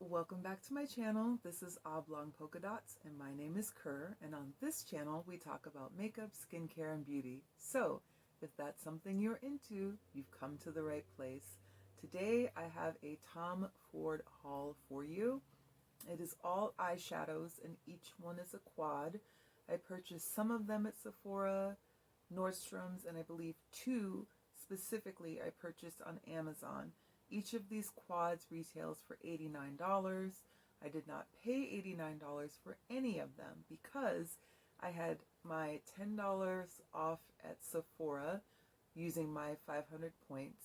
welcome back to my channel. This is Oblong Polka Dots and my name is Kerr, and on this channel we talk about makeup, skincare, and beauty. So if that's something you're into, you've come to the right place. Today I have a Tom Ford haul for you. It is all eyeshadows and each one is a quad. I purchased some of them at Sephora, Nordstrom's, and I believe two specifically I purchased on Amazon. Each of these quads retails for $89. I did not pay $89 for any of them because I had my $10 off at Sephora using my 500 points.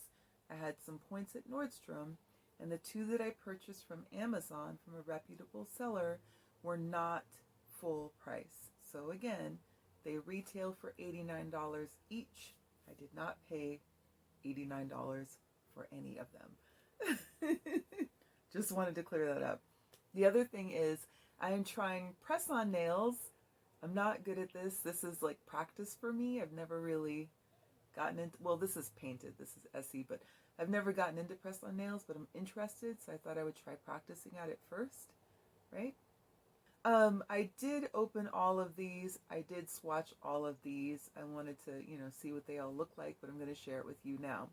I had some points at Nordstrom, and the two that I purchased from Amazon from a reputable seller were not full price. So again, they retail for $89 each. I did not pay $89 for any of them. Just wanted to clear that up. The other thing is I am trying press-on nails. I'm not good at this. This is like practice for me. I've never really gotten into, well, this is painted. This is Essie, but I've never gotten into press-on nails, but I'm interested, so I thought I would try practicing at it first, right? I did open all of these. I did swatch all of these. I wanted to, see what they all look like, but I'm going to share it with you now.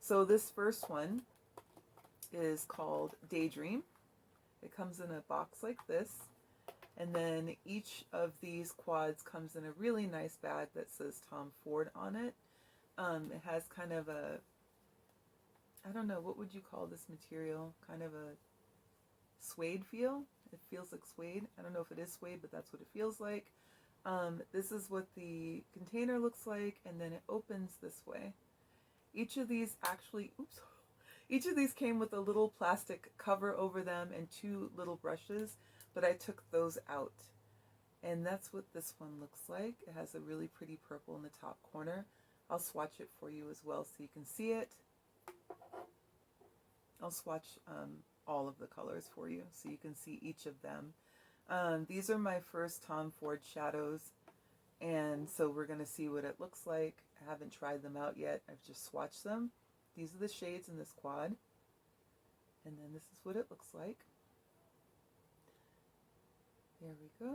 So this first one is called Daydream. It comes in a box like this, and then each of these quads comes in a really nice bag that says Tom Ford on it. It has kind of a, I don't know, what would you call this material? Kind of a suede feel. It feels like suede. I don't know if it is suede, but that's what it feels like. This is what the container looks like, and then it opens this way. Each of these actually, each of these came with a little plastic cover over them and two little brushes, but I took those out. And that's what this one looks like. It has a really pretty purple in the top corner. I'll swatch it for you as well so you can see it. I'll swatch all of the colors for you so you can see each of them. These are my first Tom Ford shadows, and so we're going to see what it looks like. I haven't tried them out yet. I've just swatched them. These are the shades in this quad, and then this is what it looks like. There we go.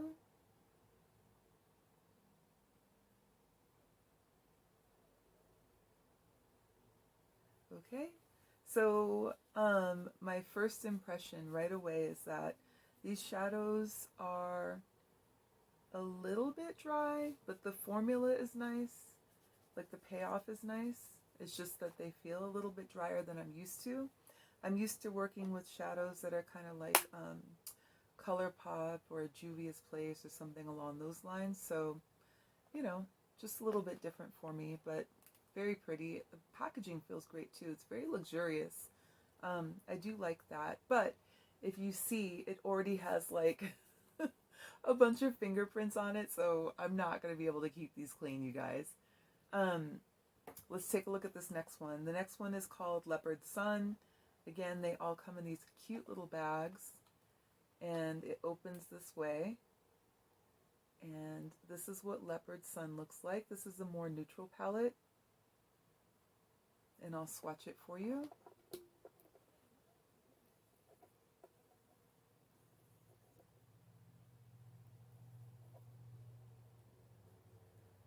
Okay, so my first impression right away is that these shadows are a little bit dry, but the formula is nice. Like the payoff is nice. It's just that they feel a little bit drier than I'm used to. I'm used to working with shadows that are kind of like ColourPop or Juvia's Place or something along those lines. So, just a little bit different for me, but very pretty. The packaging feels great too. It's very luxurious. I do like that. But if you see, it already has like a bunch of fingerprints on it, so I'm not going to be able to keep these clean, you guys. Let's take a look at this next one. The next one is called Leopard Sun. Again, they all come in these cute little bags, and it opens this way. And this is what Leopard Sun looks like. This is a more neutral palette, and I'll swatch it for you.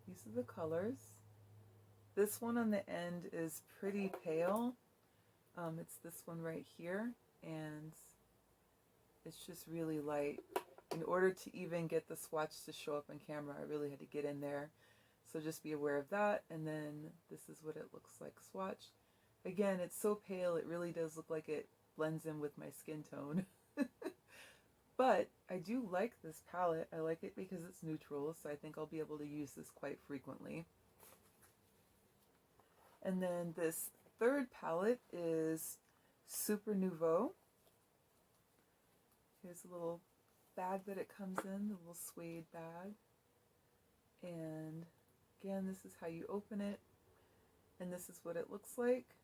These are the colors. This one on the end is pretty pale. It's this one right here, and it's just really light. In order to even get the swatch to show up on camera, I really had to get in there. So just be aware of that. And then this is what it looks like swatched. Again, it's so pale, it really does look like it blends in with my skin tone. But I do like this palette. I like it because it's neutral, so I think I'll be able to use this quite frequently. And then this third palette is Super Nouveau. Here's a little bag that it comes in, the little suede bag. And again, this is how you open it. And this is what it looks like.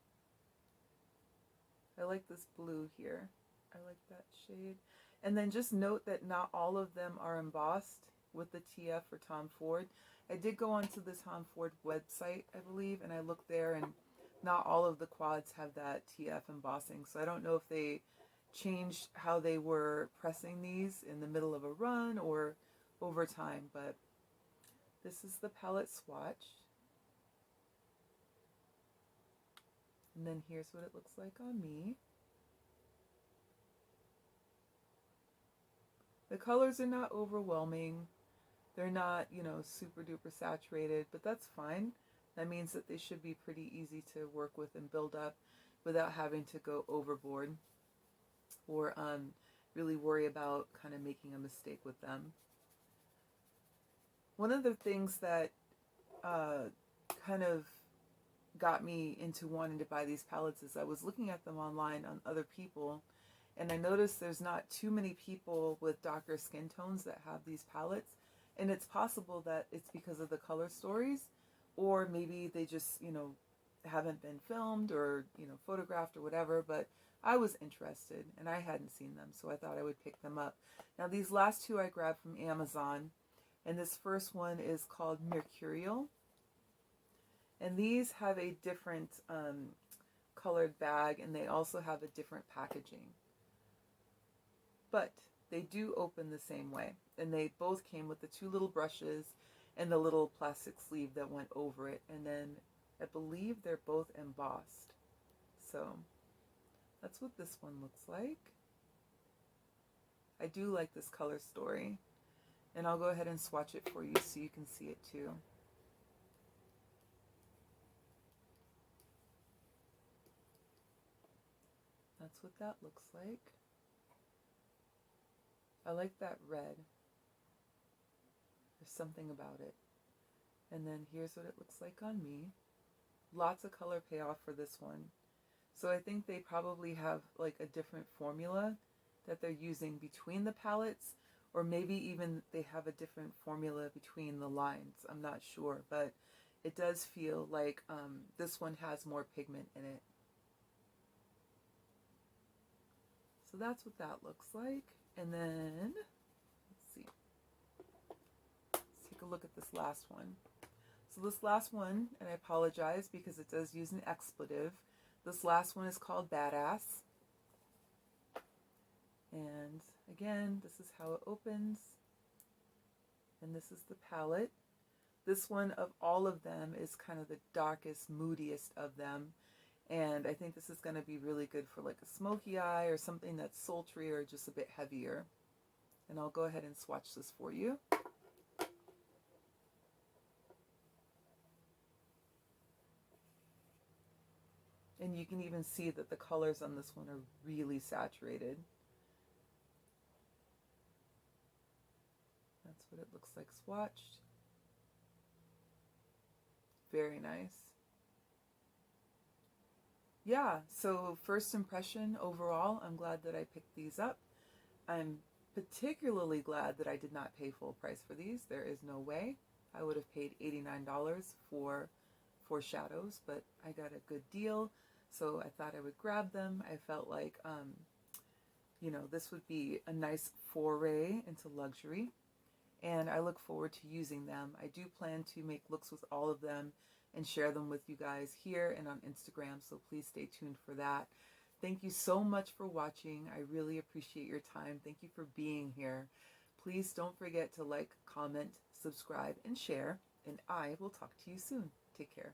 I like this blue here. I like that shade. And then just note that not all of them are embossed with the TF for Tom Ford. I did go onto the Tom Ford website, I believe, and I looked there, and not all of the quads have that TF embossing. So I don't know if they changed how they were pressing these in the middle of a run or over time. But this is the palette swatch. And then here's what it looks like on me. The colors are not overwhelming. They're not, you know, super duper saturated, but that's fine. That means that they should be pretty easy to work with and build up without having to go overboard or really worry about kind of making a mistake with them. One of the things that kind of got me into wanting to buy these palettes is I was looking at them online on other people, and I noticed there's not too many people with darker skin tones that have these palettes, and it's possible that it's because of the color stories, or maybe they just, you know, haven't been filmed or, you know, photographed or whatever, but I was interested and I hadn't seen them, so I thought I would pick them up. Now these last two I grabbed from Amazon, and this first one is called Mercurial, and these have a different colored bag, and they also have a different packaging, but they do open the same way, and they both came with the two little brushes and the little plastic sleeve that went over it, and then I believe they're both embossed. So that's what this one looks like. I do like this color story, and I'll go ahead and swatch it for you so you can see it too. That's what that looks like. I like that red. There's something about it. And then here's what it looks like on me. Lots of color payoff for this one. So I think they probably have like a different formula that they're using between the palettes, or maybe even they have a different formula between the lines. I'm not sure, but it does feel like this one has more pigment in it. So that's what that looks like. And then, let's see. Let's take a look at this last one. So this last one, and I apologize because it does use an expletive. This last one is called Badass. And again, this is how it opens. And this is the palette. This one of all of them is kind of the darkest, moodiest of them. And I think this is going to be really good for like a smoky eye or something that's sultry or just a bit heavier. And I'll go ahead and swatch this for you. And you can even see that the colors on this one are really saturated. That's what it looks like swatched. Very nice. Yeah, so first impression overall, I'm glad that I picked these up. I'm particularly glad that I did not pay full price for these. There is no way. I would have paid $89 for shadows, but I got a good deal, so I thought I would grab them. I felt like, you know, this would be a nice foray into luxury, and I look forward to using them. I do plan to make looks with all of them and share them with you guys here and on Instagram, so please stay tuned for that. Thank you so much for watching. I really appreciate your time. Thank you for being here. Please don't forget to like, comment, subscribe, and share, and I will talk to you soon. Take care.